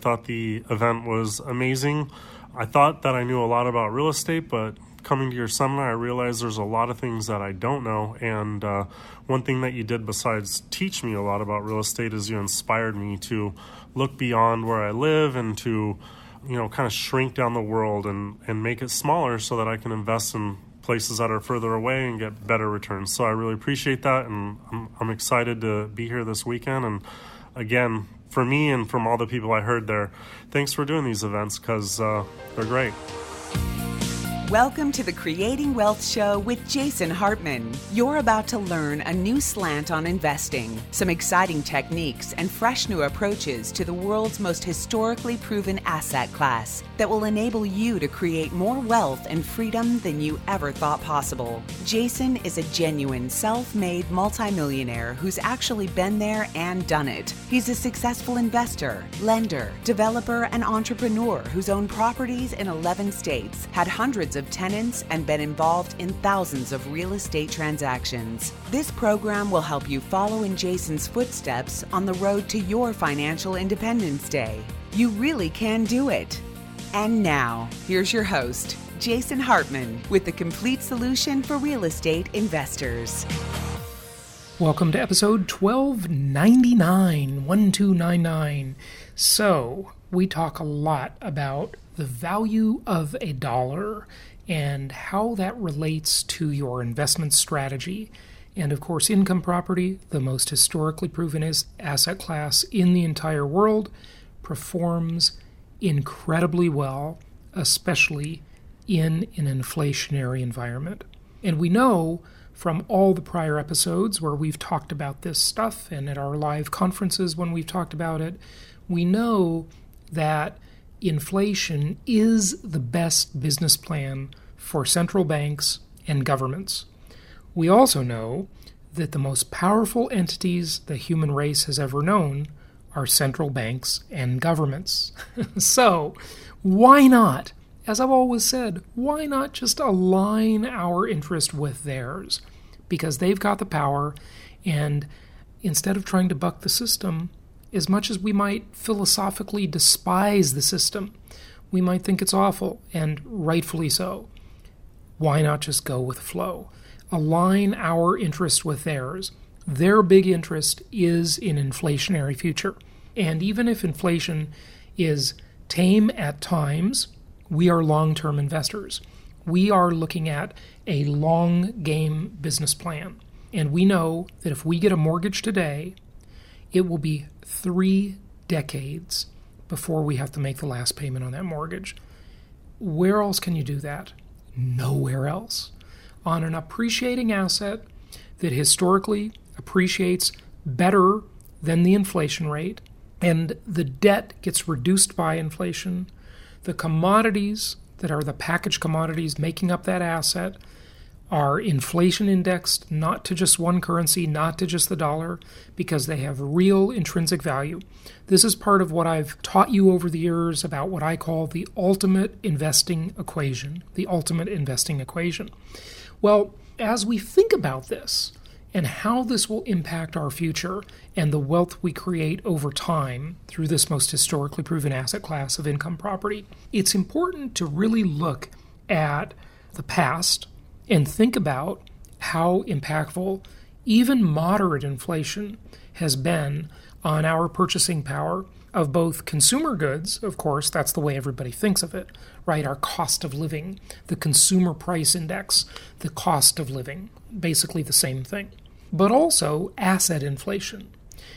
Thought the event was amazing. I thought that I knew a lot about real estate, but coming to your seminar, I realized there's a lot of things that I don't know. And one thing that you did besides teach me a lot about real estate is you inspired me to look beyond where I live and to, kind of shrink down the world and make it smaller so that I can invest in places that are further away and get better returns. So I really appreciate that, and I'm excited to be here this weekend. And again, for me and from all the people I heard there, thanks for doing these events because they're great. Welcome to the Creating Wealth Show with Jason Hartman. You're about to learn a new slant on investing, some exciting techniques, and fresh new approaches to the world's most historically proven asset class that will enable you to create more wealth and freedom than you ever thought possible. Jason is a genuine self-made multimillionaire who's actually been there and done it. He's a successful investor, lender, developer, and entrepreneur who's owned properties in 11 states, had hundreds of tenants, and been involved in thousands of real estate transactions. This program will help you follow in Jason's footsteps on the road to your financial independence day. You really can do it. And now, here's your host, Jason Hartman, with the complete solution for real estate investors. Welcome to episode 1299. So, we talk a lot about the value of a dollar and how that relates to your investment strategy. And of course, income property, the most historically proven asset class in the entire world, performs incredibly well, especially in an inflationary environment. And we know from all the prior episodes where we've talked about this stuff and at our live conferences when we've talked about it, we know that inflation is the best business plan for central banks and governments. We also know that the most powerful entities the human race has ever known are central banks and governments. So, why not? As I've always said, why not just align our interest with theirs? Because they've got the power, and instead of trying to buck the system, as much as we might philosophically despise the system, we might think it's awful, and rightfully so. Why not just go with the flow? Align our interest with theirs. Their big interest is in inflationary future. And even if inflation is tame at times, we are long-term investors. We are looking at a long-game business plan. And we know that if we get a mortgage today, it will be 3 decades before we have to make the last payment on that mortgage. Where else can you do that? Nowhere else. On an appreciating asset that historically appreciates better than the inflation rate, and the debt gets reduced by inflation, the commodities that are the packaged commodities making up that asset are inflation indexed, not to just one currency, not to just the dollar, because they have real intrinsic value. This is part of what I've taught you over the years about what I call the ultimate investing equation. The ultimate investing equation. Well, as we think about this and how this will impact our future and the wealth we create over time through this most historically proven asset class of income property, it's important to really look at the past and think about how impactful even moderate inflation has been on our purchasing power of both consumer goods. Of course, that's the way everybody thinks of it, right? Our cost of living, the consumer price index, the cost of living, basically the same thing. But also asset inflation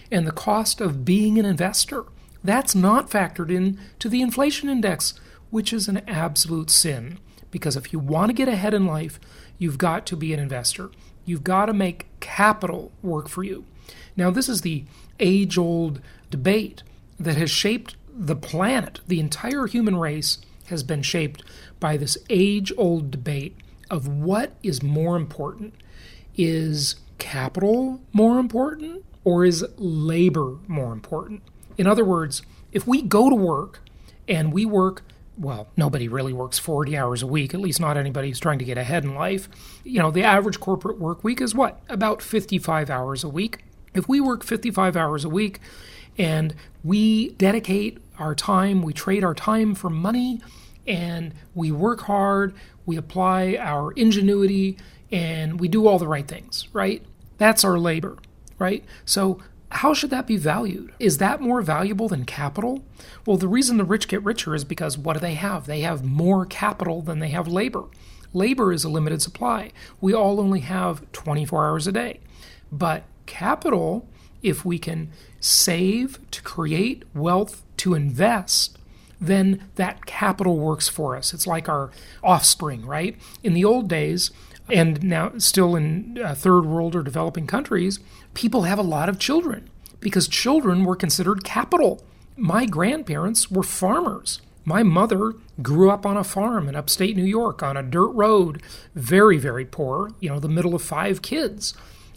and the cost of being an investor. That's not factored into the inflation index, which is an absolute sin. Because if you want to get ahead in life, you've got to be an investor. You've got to make capital work for you. Now, this is the age-old debate that has shaped the planet. The entire human race has been shaped by this age-old debate of what is more important. Is capital more important, or is labor more important? In other words, if we go to work and we work, well, nobody really works 40 hours a week, at least not anybody who's trying to get ahead in life. The average corporate work week is what? About 55 hours a week. If we work 55 hours a week and we dedicate our time, we trade our time for money, and we work hard, we apply our ingenuity, and we do all the right things, right? That's our labor, right? So how should that be valued? Is that more valuable than capital? Well, the reason the rich get richer is because what do they have? They have more capital than they have labor. Labor is a limited supply. We all only have 24 hours a day. But capital, if we can save to create wealth to invest, then that capital works for us. It's like our offspring, right? In the old days, and now still in third world or developing countries, people have a lot of children because children were considered capital. My grandparents were farmers. My mother grew up on a farm in upstate New York on a dirt road, very, very poor, the middle of 5 kids.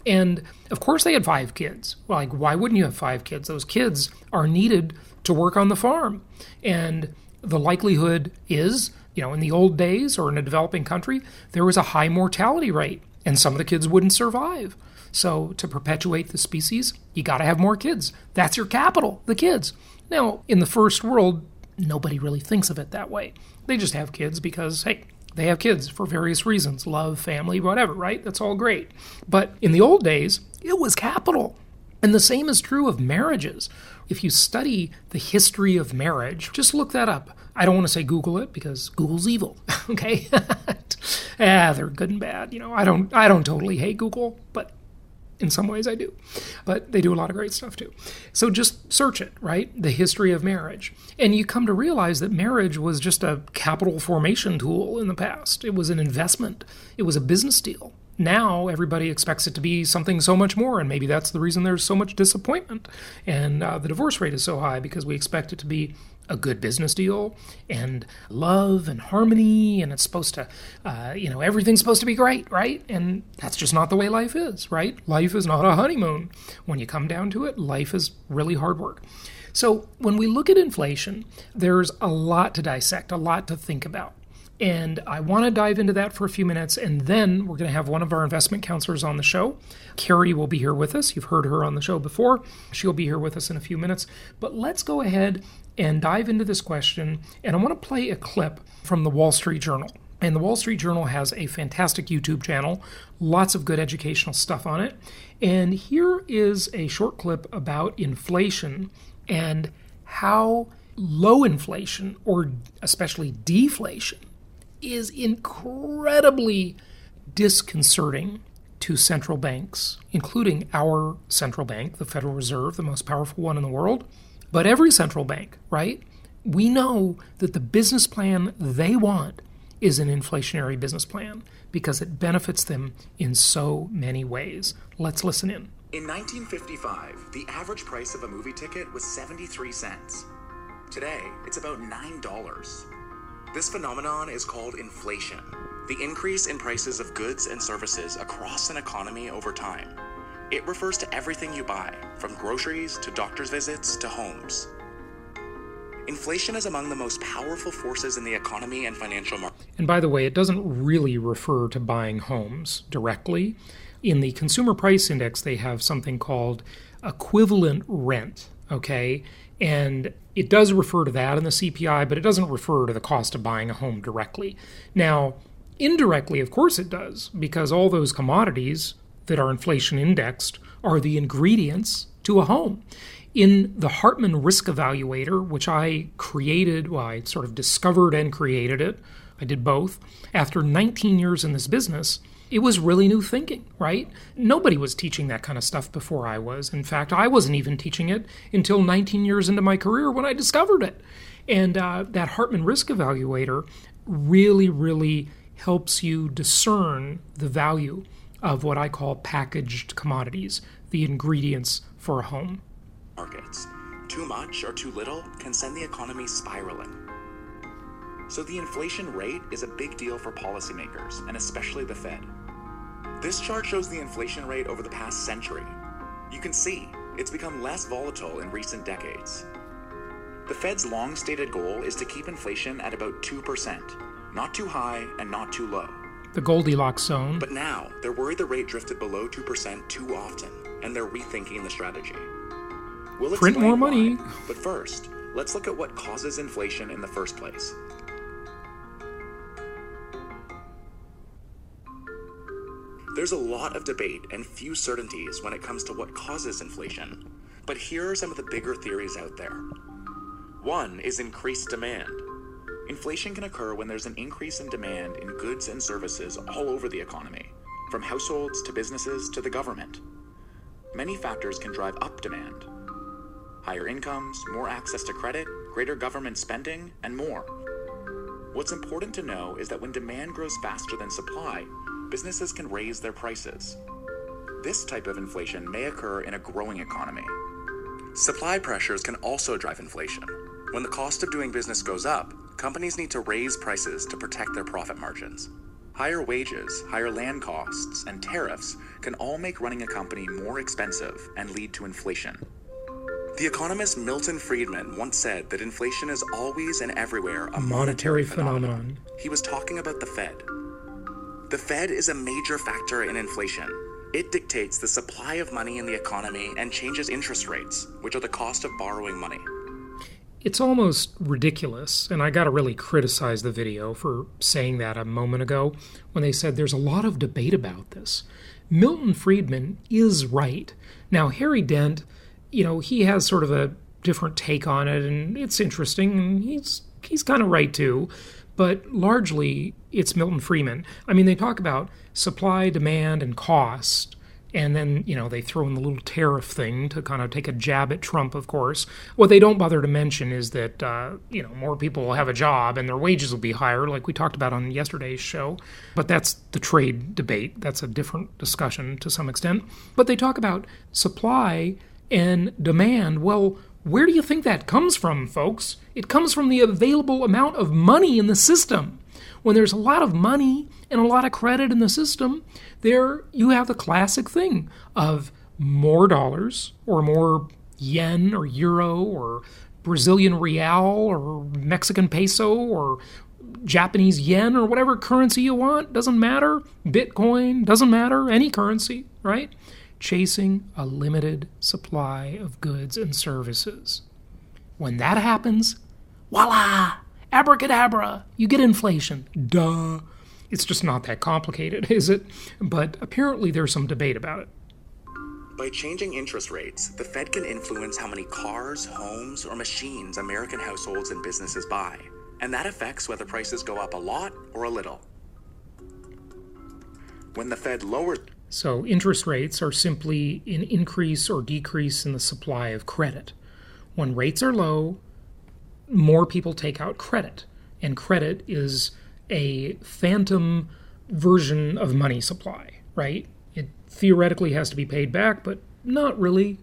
And of course they had 5 kids. Well, like, why wouldn't you have 5 kids? Those kids are needed to work on the farm. And the likelihood is, in the old days or in a developing country, there was a high mortality rate and some of the kids wouldn't survive. So to perpetuate the species, you got to have more kids. That's your capital, the kids. Now, in the first world, nobody really thinks of it that way. They just have kids because, hey, they have kids for various reasons, love, family, whatever, right? That's all great. But in the old days, it was capital. And the same is true of marriages. If you study the history of marriage, just look that up. I don't want to say Google it because Google's evil, okay? They're good and bad. I don't totally hate Google, but in some ways I do. But they do a lot of great stuff too. So just search it, right? The history of marriage. And you come to realize that marriage was just a capital formation tool in the past. It was an investment. It was a business deal. Now everybody expects it to be something so much more, and maybe that's the reason there's so much disappointment and the divorce rate is so high, because we expect it to be a good business deal and love and harmony, and it's supposed to, everything's supposed to be great, right? And that's just not the way life is, right? Life is not a honeymoon. When you come down to it, life is really hard work. So when we look at inflation, there's a lot to dissect, a lot to think about. And I want to dive into that for a few minutes, and then we're going to have one of our investment counselors on the show. Carrie will be here with us. You've heard her on the show before. She'll be here with us in a few minutes. But let's go ahead and dive into this question, and I want to play a clip from the Wall Street Journal. And the Wall Street Journal has a fantastic YouTube channel, lots of good educational stuff on it. And here is a short clip about inflation and how low inflation, or especially deflation, is incredibly disconcerting to central banks, including our central bank, the Federal Reserve, the most powerful one in the world, but every central bank, right? We know that the business plan they want is an inflationary business plan because it benefits them in so many ways. Let's listen in. In 1955, the average price of a movie ticket was 73 cents. Today, it's about $9. This phenomenon is called inflation, the increase in prices of goods and services across an economy over time. It refers to everything you buy, from groceries to doctor's visits to homes. Inflation is among the most powerful forces in the economy and financial market. And by the way, it doesn't really refer to buying homes directly. In the Consumer Price Index, they have something called equivalent rent, okay? And it does refer to that in the CPI, but it doesn't refer to the cost of buying a home directly. Now, indirectly, of course it does, because all those commodities that are inflation indexed are the ingredients to a home. In the Hartman Risk Evaluator, which I created, I sort of discovered and created it, I did both, after 19 years in this business, it was really new thinking, right? Nobody was teaching that kind of stuff before I was. In fact, I wasn't even teaching it until 19 years into my career when I discovered it. And that Hartman Risk Evaluator really, really helps you discern the value of what I call packaged commodities, the ingredients for a home. Markets. Too much or too little can send the economy spiraling. So the inflation rate is a big deal for policymakers, and especially the Fed. This chart shows the inflation rate over the past century. You can see it's become less volatile in recent decades. The Fed's long-stated goal is to keep inflation at about 2%, not too high and not too low. The Goldilocks zone. But now, they're worried the rate drifted below 2% too often, and they're rethinking the strategy. We'll print more explain money. why, but first, let's look at what causes inflation in the first place. There's a lot of debate and few certainties when it comes to what causes inflation, but here are some of the bigger theories out there. One is increased demand. Inflation can occur when there's an increase in demand in goods and services all over the economy, from households to businesses to the government. Many factors can drive up demand. Higher incomes, more access to credit, greater government spending, and more. What's important to know is that when demand grows faster than supply, businesses can raise their prices. This type of inflation may occur in a growing economy. Supply pressures can also drive inflation. When the cost of doing business goes up, companies need to raise prices to protect their profit margins. Higher wages, higher land costs, and tariffs can all make running a company more expensive and lead to inflation. The economist Milton Friedman once said that inflation is always and everywhere a monetary phenomenon. He was talking about the Fed. The Fed is a major factor in inflation. It dictates the supply of money in the economy and changes interest rates, which are the cost of borrowing money. It's almost ridiculous, and I got to really criticize the video for saying that a moment ago when they said there's a lot of debate about this. Milton Friedman is right. Now, Harry Dent, he has sort of a different take on it, and it's interesting, and he's kind of right too. But largely, it's Milton Friedman. I mean, they talk about supply, demand, and cost, and then, they throw in the little tariff thing to kind of take a jab at Trump, of course. What they don't bother to mention is that, more people will have a job and their wages will be higher, like we talked about on yesterday's show. But that's the trade debate. That's a different discussion to some extent. But they talk about supply and demand. Well, where do you think that comes from, folks? It comes from the available amount of money in the system. When there's a lot of money and a lot of credit in the system, there you have the classic thing of more dollars or more yen or euro or Brazilian real or Mexican peso or Japanese yen or whatever currency you want. Doesn't matter. Bitcoin, doesn't matter. Any currency, right? Chasing a limited supply of goods and services. When that happens, voila! Abracadabra! You get inflation. Duh. It's just not that complicated, is it? But apparently there's some debate about it. By changing interest rates, the Fed can influence how many cars, homes, or machines American households and businesses buy. And that affects whether prices go up a lot or a little. When the Fed lowers... So interest rates are simply an increase or decrease in the supply of credit. When rates are low, more people take out credit. And credit is a phantom version of money supply, right? It theoretically has to be paid back, but not really.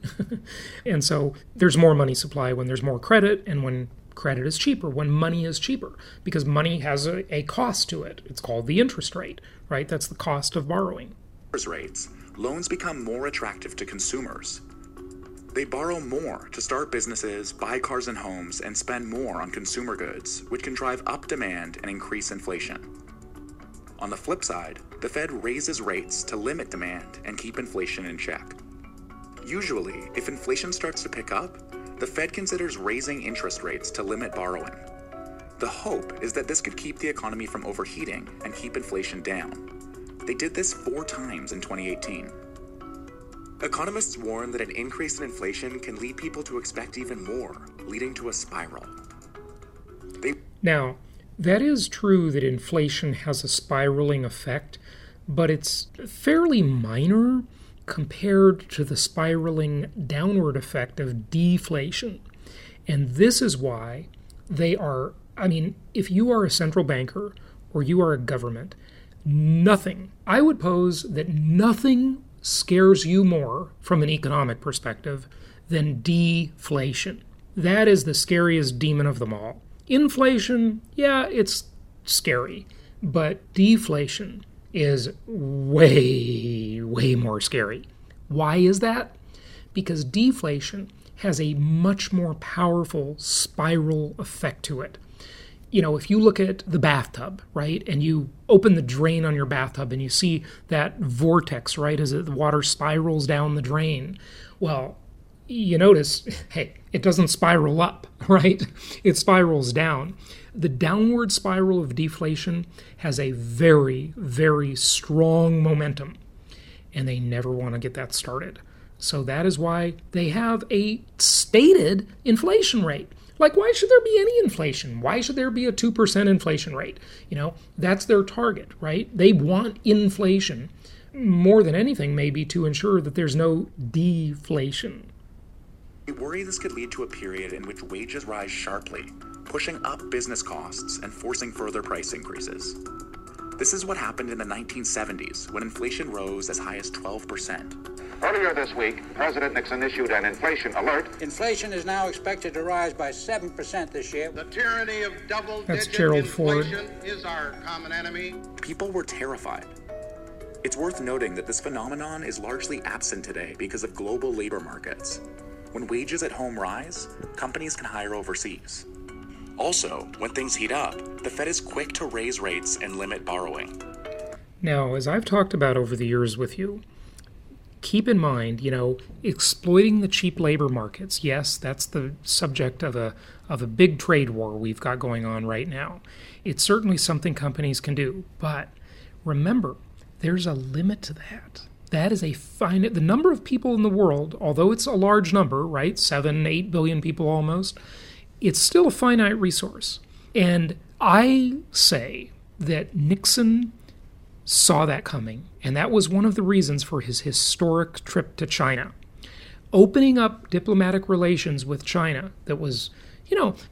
And so there's more money supply when there's more credit and when credit is cheaper, when money is cheaper, because money has a cost to it. It's called the interest rate, right? That's the cost of borrowing. Rates, loans become more attractive to consumers. They borrow more to start businesses, buy cars and homes, and spend more on consumer goods, which can drive up demand and increase inflation. On the flip side, the Fed raises rates to limit demand and keep inflation in check. Usually, if inflation starts to pick up, the Fed considers raising interest rates to limit borrowing. The hope is that this could keep the economy from overheating and keep inflation down. They did this 4 times in 2018. Economists warn that an increase in inflation can lead people to expect even more, leading to a spiral. Now, that is true that inflation has a spiraling effect, but it's fairly minor compared to the spiraling downward effect of deflation. And this is why they are, if you are a central banker or you are a government, I would pose that nothing scares you more from an economic perspective than deflation. That is the scariest demon of them all. Inflation, yeah, it's scary, but deflation is way, way more scary. Why is that? Because deflation has a much more powerful spiral effect to it. If you look at the bathtub, right, and you open the drain on your bathtub and you see that vortex, right, as the water spirals down the drain, well, you notice, hey, it doesn't spiral up, right? It spirals down. The downward spiral of deflation has a very, very strong momentum, and they never want to get that started. So that is why they have a stated inflation rate. Like, why should there be any inflation? Why should there be a 2% inflation rate? That's their target, right? They want inflation more than anything, maybe, to ensure that there's no deflation. We worry this could lead to a period in which wages rise sharply, pushing up business costs and forcing further price increases. This is what happened in the 1970s, when inflation rose as high as 12%. Earlier this week, President Nixon issued an inflation alert. Inflation is now expected to rise by 7% this year. The tyranny of double-digit Ford. inflation is our common enemy. People were terrified. It's worth noting that this phenomenon is largely absent today because of global labor markets. When wages at home rise, companies can hire overseas. Also, when things heat up, the Fed is quick to raise rates and limit borrowing. Now, as I've talked about over the years with you, keep in mind, exploiting the cheap labor markets. Yes, that's the subject of a big trade war we've got going on right now. It's certainly something companies can do, but remember, there's a limit to that. That is a finite. The number of people in the world, although it's a large number, right, 7-8 billion people almost, it's still a finite resource. And I say that Nixon saw that coming, and that was one of the reasons for his historic trip to China. Opening up diplomatic relations with China that was,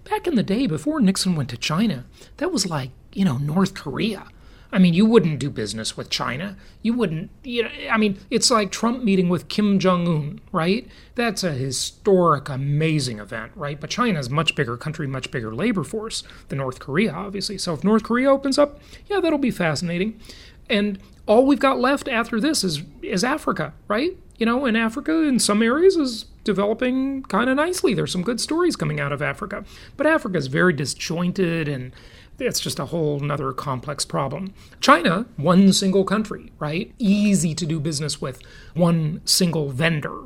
back in the day before Nixon went to China, that was like, North Korea. I mean, you wouldn't do business with China. You wouldn't, it's like Trump meeting with Kim Jong-un, right? That's a historic, amazing event, right? But China's a much bigger country, much bigger labor force than North Korea, obviously. So if North Korea opens up, yeah, that'll be fascinating. And all we've got left after this is Africa, right? And Africa in some areas is developing kind of nicely. There's some good stories coming out of Africa. But Africa is very disjointed, and it's just a whole nother complex problem. China, one single country, right? Easy to do business with, one single vendor,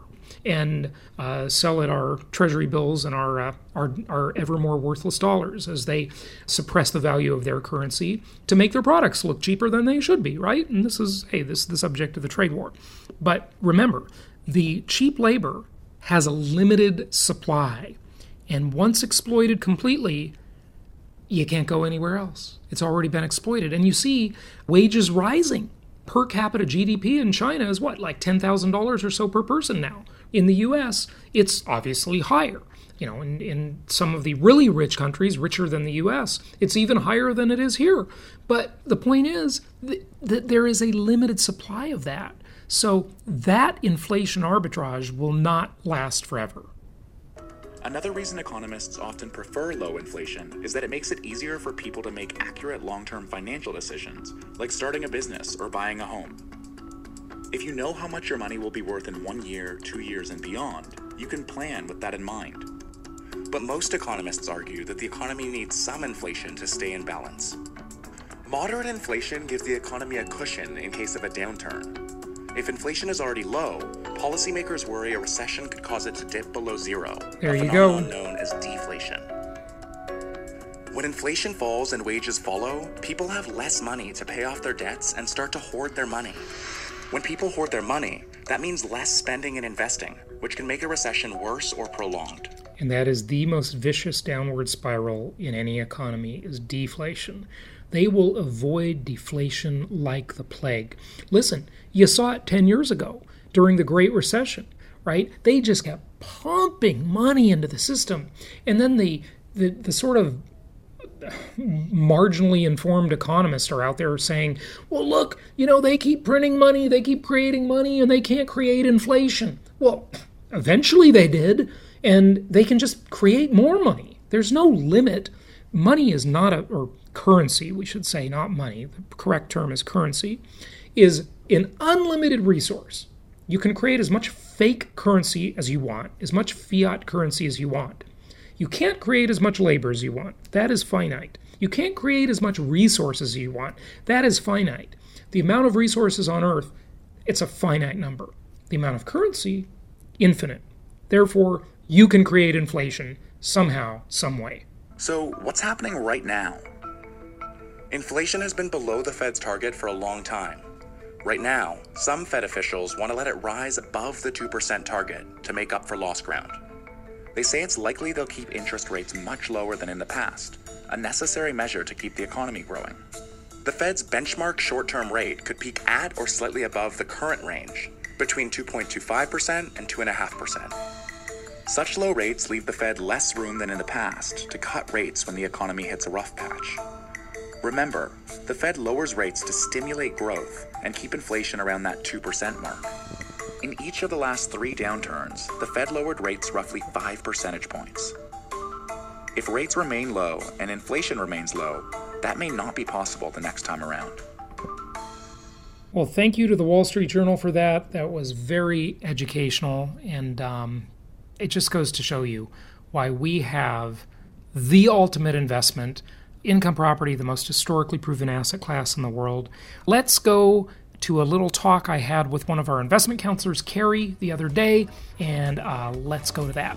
and sell at our treasury bills and our ever more worthless dollars as they suppress the value of their currency to make their products look cheaper than they should be, right? And this is the subject of the trade war. But remember, the cheap labor has a limited supply, and once exploited completely, you can't go anywhere else. It's already been exploited. And you see wages rising. Per capita GDP in China is what, like $10,000 or so per person now. In the U.S., it's obviously higher. In some of the really rich countries, richer than the U.S., it's even higher than it is here. But the point is that there is a limited supply of that. So that inflation arbitrage will not last forever. Another reason economists often prefer low inflation is that it makes it easier for people to make accurate long-term financial decisions, like starting a business or buying a home. If you know how much your money will be worth in 1 year, 2 years, and beyond, you can plan with that in mind. But most economists argue that the economy needs some inflation to stay in balance. Moderate inflation gives the economy a cushion in case of a downturn. If inflation is already low, policymakers worry a recession could cause it to dip below zero, there a you go. phenomenon known as deflation. When inflation falls and wages follow, people have less money to pay off their debts and start to hoard their money. When people hoard their money, that means less spending and investing, which can make a recession worse or prolonged. And that is the most vicious downward spiral in any economy, is deflation. They will avoid deflation like the plague. Listen, you saw it 10 years ago during the Great Recession, right? They just kept pumping money into the system. And then the sort of marginally informed economists are out there saying, well, look, they keep printing money, they keep creating money, and they can't create inflation. Well, eventually they did, and they can just create more money. There's no limit. Money is not or currency, we should say, not money. The correct term is currency, is an unlimited resource. You can create as much fake currency as you want, as much fiat currency as you want. You can't create as much labor as you want. That is finite. You can't create as much resources as you want. That is finite. The amount of resources on Earth, it's a finite number. The amount of currency, infinite. Therefore, you can create inflation somehow, some way. So, what's happening right now? Inflation has been below the Fed's target for a long time. Right now, some Fed officials want to let it rise above the 2% target to make up for lost ground. They say it's likely they'll keep interest rates much lower than in the past, a necessary measure to keep the economy growing. The Fed's benchmark short-term rate could peak at or slightly above the current range, between 2.25% and 2.5%. Such low rates leave the Fed less room than in the past to cut rates when the economy hits a rough patch. Remember, the Fed lowers rates to stimulate growth and keep inflation around that 2% mark. In each of the last 3 downturns, the Fed lowered rates roughly 5 percentage points. If rates remain low and inflation remains low, that may not be possible the next time around. Well, thank you to the Wall Street Journal for that. That was very educational, and it just goes to show you why we have the ultimate investment, income property, the most historically proven asset class in the world. Let's go to a little talk I had with one of our investment counselors, Carrie, the other day, and let's go to that.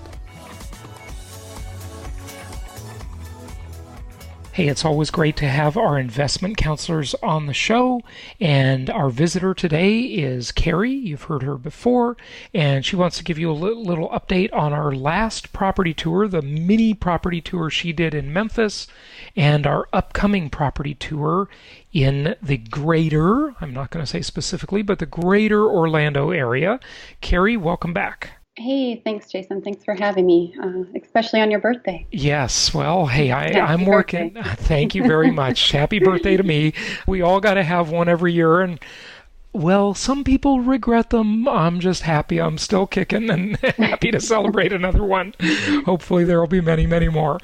Hey, it's always great to have our investment counselors on the show, and our visitor today is Carrie. You've heard her before, and she wants to give you a little update on our last property tour, the mini property tour she did in Memphis, and our upcoming property tour in the greater, I'm not going to say specifically, but the greater Orlando area. Carrie, welcome back. Hey, thanks, Jason. Thanks for having me, especially on your birthday. Yes. Well, hey, I'm working. Thank you very much. Happy birthday to me. We all got to have one every year. And, well, some people regret them. I'm just happy I'm still kicking and happy to celebrate another one. Hopefully there will be many, many more.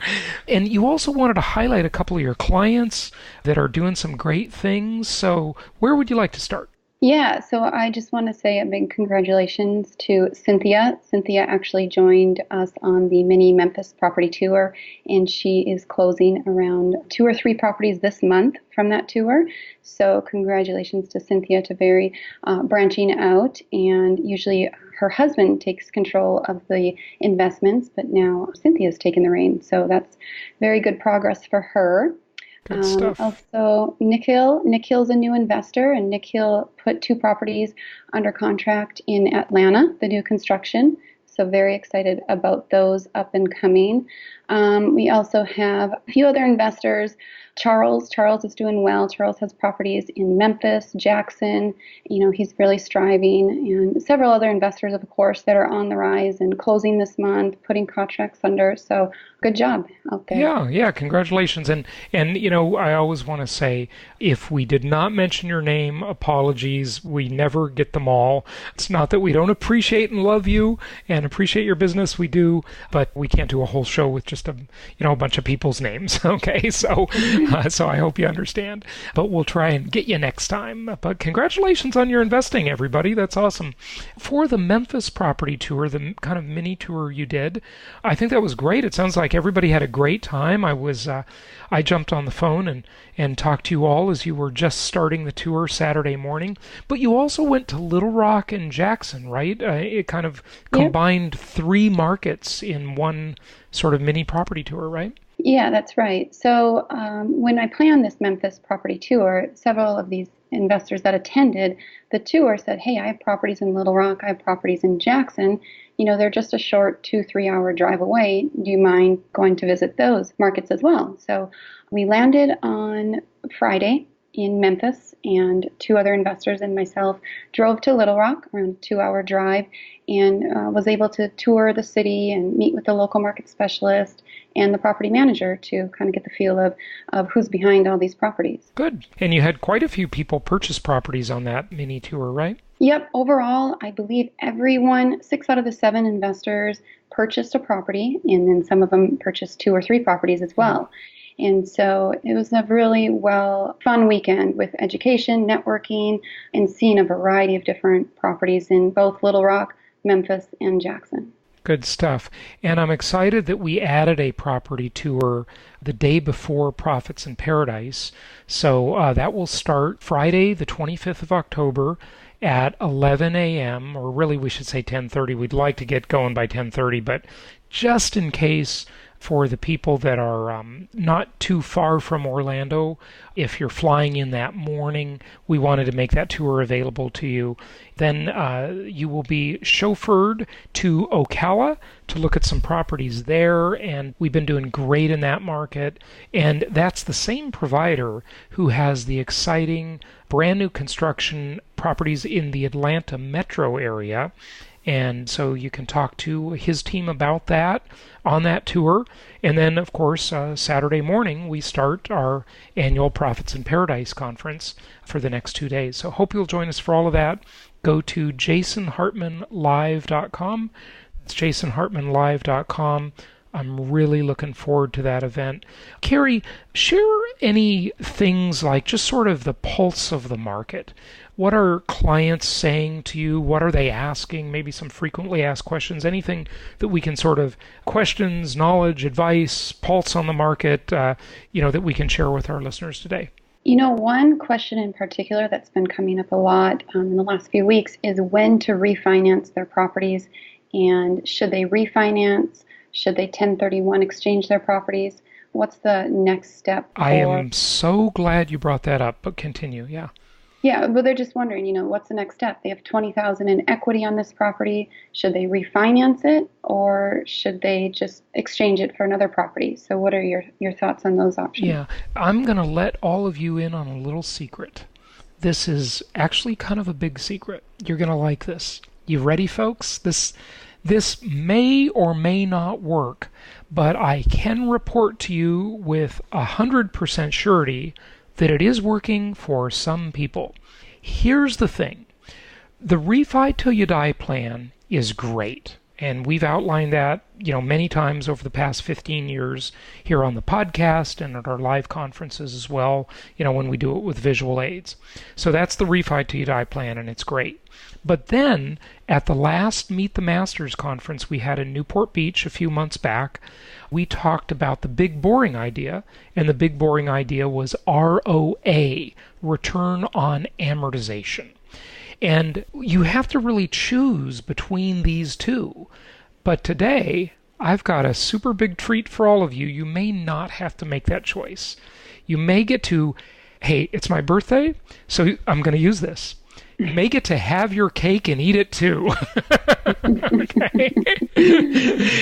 And you also wanted to highlight a couple of your clients that are doing some great things. So where would you like to start? Yeah, so I just want to say a big congratulations to Cynthia. Cynthia actually joined us on the mini Memphis property tour, and she is closing around 2 or 3 properties this month from that tour. So congratulations to Cynthia to very branching out. And usually her husband takes control of the investments, but now Cynthia's taken the reins. So that's very good progress for her. Good stuff. Also, Nikhil's a new investor, and Nikhil put 2 properties under contract in Atlanta, the new construction. So very excited about those up and coming. We also have a few other investors. Charles is doing well. Charles has properties in Memphis, Jackson. He's really striving. And several other investors, of course, that are on the rise and closing this month, putting contracts under. So good job out there. Yeah, congratulations. And I always want to say, if we did not mention your name, apologies. We never get them all. It's not that we don't appreciate and love you and appreciate your business. We do, but we can't do a whole show with just a bunch of people's names. Okay, so I hope you understand. But we'll try and get you next time. But congratulations on your investing, everybody. That's awesome. For the Memphis property tour, the kind of mini tour you did, I think that was great. It sounds like everybody had a great time. I jumped on the phone and talked to you all as you were just starting the tour Saturday morning. But you also went to Little Rock and Jackson, right? It kind of combined 3 markets in one sort of mini property tour, right? Yeah, that's right. So when I planned this Memphis property tour, several of these investors that attended the tour said, hey, I have properties in Little Rock, I have properties in Jackson. They're just a short 2-3 hour drive away. Do you mind going to visit those markets as well? So we landed on Friday in Memphis, and 2 other investors and myself drove to Little Rock, around a 2-hour drive, and was able to tour the city and meet with the local market specialist and the property manager to kind of get the feel of who's behind all these properties. Good. And you had quite a few people purchase properties on that mini tour, right? Yep. Overall, I believe 6 out of the 7 investors purchased a property, and then some of them purchased 2 or 3 properties as well. And so it was a really fun weekend with education, networking, and seeing a variety of different properties in both Little Rock, Memphis, and Jackson. Good stuff. And I'm excited that we added a property tour the day before Profits in Paradise. So that will start Friday, the 25th of October at 11 a.m., or really we should say 10:30. We'd like to get going by 10:30, but just in case, for the people that are not too far from Orlando, if you're flying in that morning, we wanted to make that tour available to you. Then you will be chauffeured to Ocala to look at some properties there, and we've been doing great in that market. And that's the same provider who has the exciting brand new construction properties in the Atlanta metro area. And so you can talk to his team about that on that tour. And then, of course, Saturday morning, we start our annual Profits in Paradise conference for the next 2 days. So hope you'll join us for all of that. Go to jasonhartmanlive.com. It's jasonhartmanlive.com. I'm really looking forward to that event. Carrie, share any things like just sort of the pulse of the market. What are clients saying to you? What are they asking? Maybe some frequently asked questions. Anything that we can sort of questions, knowledge, advice, pulse on the market, that we can share with our listeners today. One question in particular that's been coming up a lot in the last few weeks is when to refinance their properties, and should they refinance? Should they 1031 exchange their properties? What's the next step? I am so glad you brought that up, but continue, yeah. Yeah, but they're just wondering, what's the next step? They have $20,000 in equity on this property. Should they refinance it, or should they just exchange it for another property? So what are your thoughts on those options? Yeah, I'm going to let all of you in on a little secret. This is actually kind of a big secret. You're going to like this. You ready, folks? This may or may not work, but I can report to you with 100% surety that it is working for some people. Here's the thing. The Refi Till You Die plan is great, and we've outlined that, many times over the past 15 years here on the podcast and at our live conferences as well, when we do it with visual aids. So that's the Refi Till You Die plan, and it's great. But then at the last Meet the Masters conference we had in Newport Beach a few months back, we talked about the big boring idea, and the big boring idea was ROA, return on amortization. And you have to really choose between these two. But today, I've got a super big treat for all of you. You may not have to make that choice. You may get to, hey, it's my birthday, so I'm going to use this. You may get to have your cake and eat it too. Okay.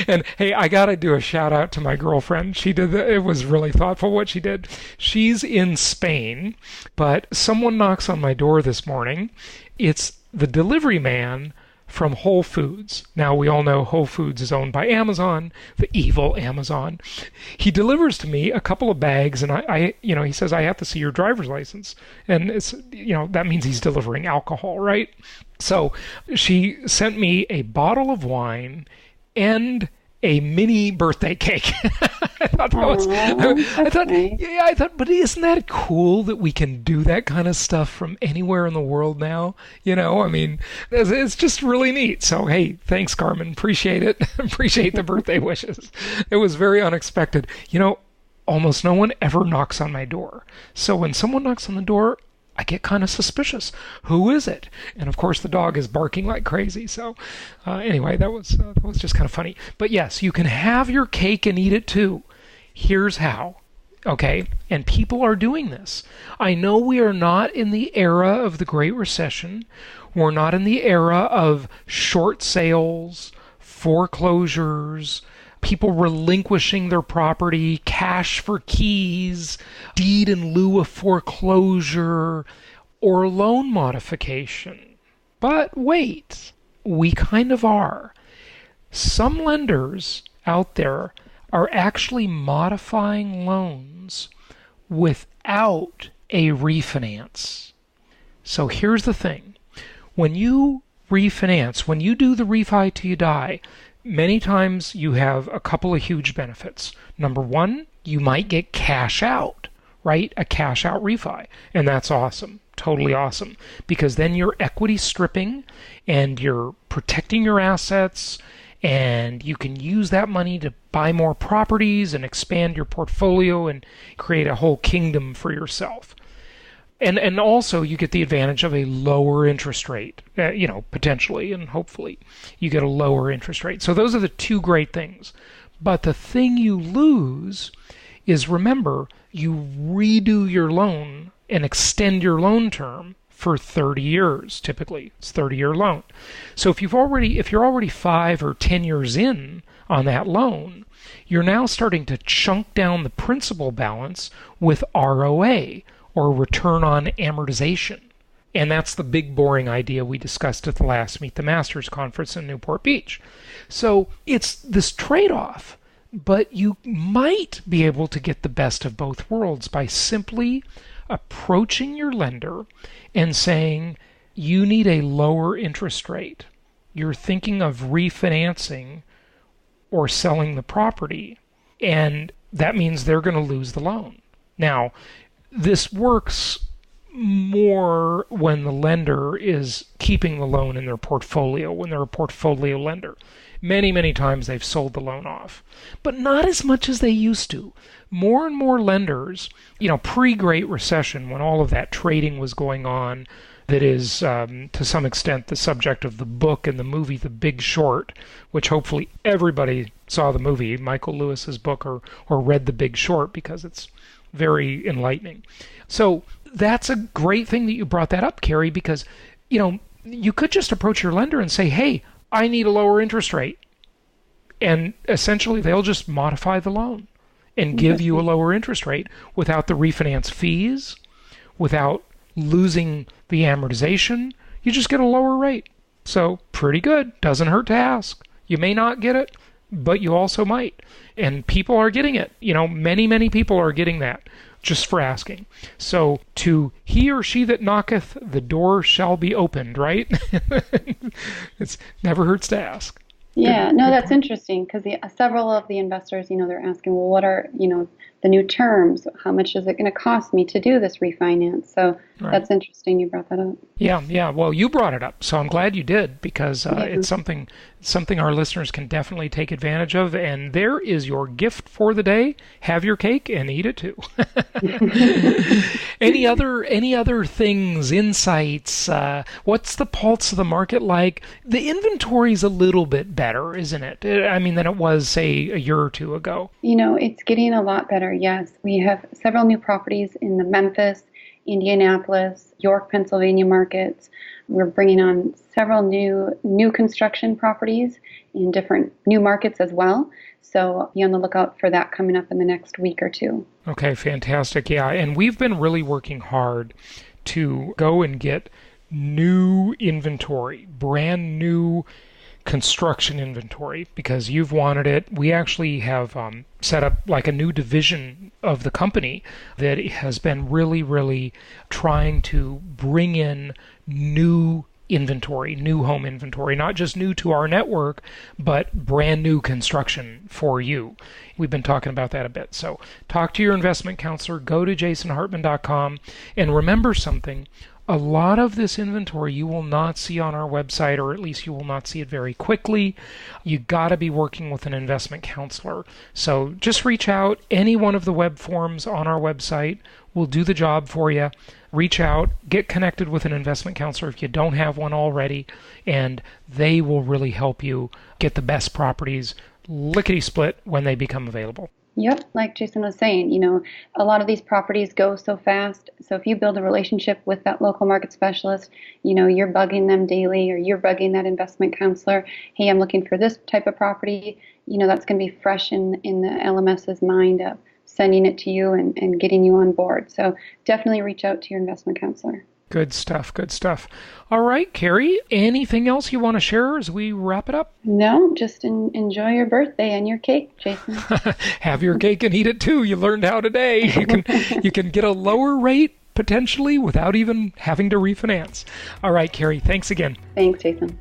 And hey, I got to do a shout out to my girlfriend. She did it was really thoughtful what she did. She's in Spain, but someone knocks on my door this morning. It's the delivery man from Whole Foods. Now, we all know Whole Foods is owned by Amazon, the evil Amazon. He delivers to me a couple of bags, and he says, I have to see your driver's license. And it's, that means he's delivering alcohol, right? So she sent me a bottle of wine and a mini birthday cake. I thought, but isn't that cool that we can do that kind of stuff from anywhere in the world now? It's just really neat. So, hey, thanks, Carmen. Appreciate it. Appreciate the birthday wishes. It was very unexpected. Almost no one ever knocks on my door. So when someone knocks on the door, I get kind of suspicious. Who is it? And of course, the dog is barking like crazy. So anyway, that was just kind of funny. But yes, you can have your cake and eat it too. Here's how. Okay, and people are doing this. I know we are not in the era of the Great Recession. We're not in the era of short sales, foreclosures, people relinquishing their property, cash for keys, deed in lieu of foreclosure, or loan modification. But wait, we kind of are. Some lenders out there are actually modifying loans without a refinance. So here's the thing. When you refinance, when you do the Refi Till You Die, many times you have a couple of huge benefits. Number one, you might get cash out, right? A cash out refi. And that's awesome. Totally awesome. Because then you're equity stripping and you're protecting your assets and you can use that money to buy more properties and expand your portfolio and create a whole kingdom for yourself. And also you get the advantage of a lower interest rate, potentially and hopefully you get a lower interest rate. So those are the two great things. But the thing you lose is, remember, you redo your loan and extend your loan term for 30 years. Typically, it's a 30-year loan. So if you're already 5 or 10 years in on that loan, you're now starting to chunk down the principal balance with ROA, or return on amortization. And that's the big boring idea we discussed at the last Meet the Masters conference in Newport Beach. So it's this trade-off, but you might be able to get the best of both worlds by simply approaching your lender and saying, you need a lower interest rate. You're thinking of refinancing or selling the property, and that means they're going to lose the loan. Now, this works more when the lender is keeping the loan in their portfolio, when they're a portfolio lender. Many, many times they've sold the loan off, but not as much as they used to. More and more lenders, pre-Great Recession, when all of that trading was going on, that is, to some extent, the subject of the book and the movie The Big Short, which hopefully everybody saw the movie, Michael Lewis's book, or read The Big Short, because it's very enlightening. So that's a great thing that you brought that up, Carrie, because, you could just approach your lender and say, hey, I need a lower interest rate. And essentially they'll just modify the loan and give you a lower interest rate without the refinance fees, without losing the amortization. You just get a lower rate. So pretty good. Doesn't hurt to ask. You may not get it, but you also might. And people are getting it. Many, many people are getting that just for asking. So to he or she that knocketh, the door shall be opened, right? It never hurts to ask. Yeah, that's interesting, because several of the investors, they're asking, well, what are, the new terms? How much is it going to cost me to do this refinance? So That's interesting you brought that up. Yeah. Well, you brought it up, so I'm glad you did, because it's something our listeners can definitely take advantage of. And there is your gift for the day. Have your cake and eat it too. Any other things, insights? What's the pulse of the market like? The inventory's a little bit better, isn't it? Than it was, say, a year or two ago. It's getting a lot better. Yes, we have several new properties in the Memphis, Indianapolis, York, Pennsylvania markets. We're bringing on several new construction properties in different new markets as well. So be on the lookout for that coming up in the next week or two. Okay, fantastic. Yeah, and we've been really working hard to go and get new inventory, brand new construction inventory, because you've wanted it. We actually have set up like a new division of the company that has been really, really trying to bring in new inventory, new home inventory, not just new to our network, but brand new construction for you. We've been talking about that a bit. So talk to your investment counselor, go to jasonhartman.com, and remember something. A lot of this inventory you will not see on our website, or at least you will not see it very quickly. You got to be working with an investment counselor. So just reach out. Any one of the web forms on our website will do the job for you. Reach out, get connected with an investment counselor if you don't have one already, and they will really help you get the best properties lickety-split when they become available. Yep, like Jason was saying, a lot of these properties go so fast. So if you build a relationship with that local market specialist, you're bugging them daily, or you're bugging that investment counselor, hey, I'm looking for this type of property, that's going to be fresh in the LMS's mind of sending it to you and getting you on board. So definitely reach out to your investment counselor. Good stuff. All right, Carrie, anything else you want to share as we wrap it up? No, just enjoy your birthday and your cake, Jason. Have your cake and eat it too. You learned how today. You can get a lower rate potentially without even having to refinance. All right, Carrie, thanks again. Thanks, Jason.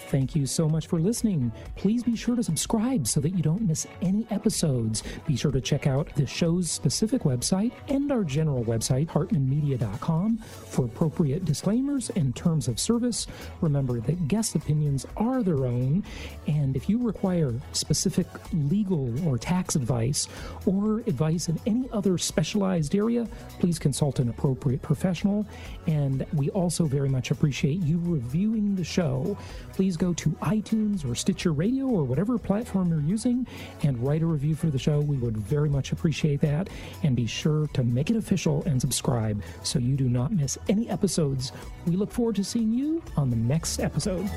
Thank you so much for listening. Please be sure to subscribe so that you don't miss any episodes. Be sure to check out the show's specific website and our general website, hartmanmedia.com, for appropriate disclaimers and terms of service. Remember that guest opinions are their own, and if you require specific legal or tax advice or advice in any other specialized area, please consult an appropriate professional. And we also very much appreciate you reviewing the show. Please go to iTunes or Stitcher Radio or whatever platform you're using and write a review for the show. We would very much appreciate that. And be sure to make it official and subscribe so you do not miss any episodes. We look forward to seeing you on the next episode.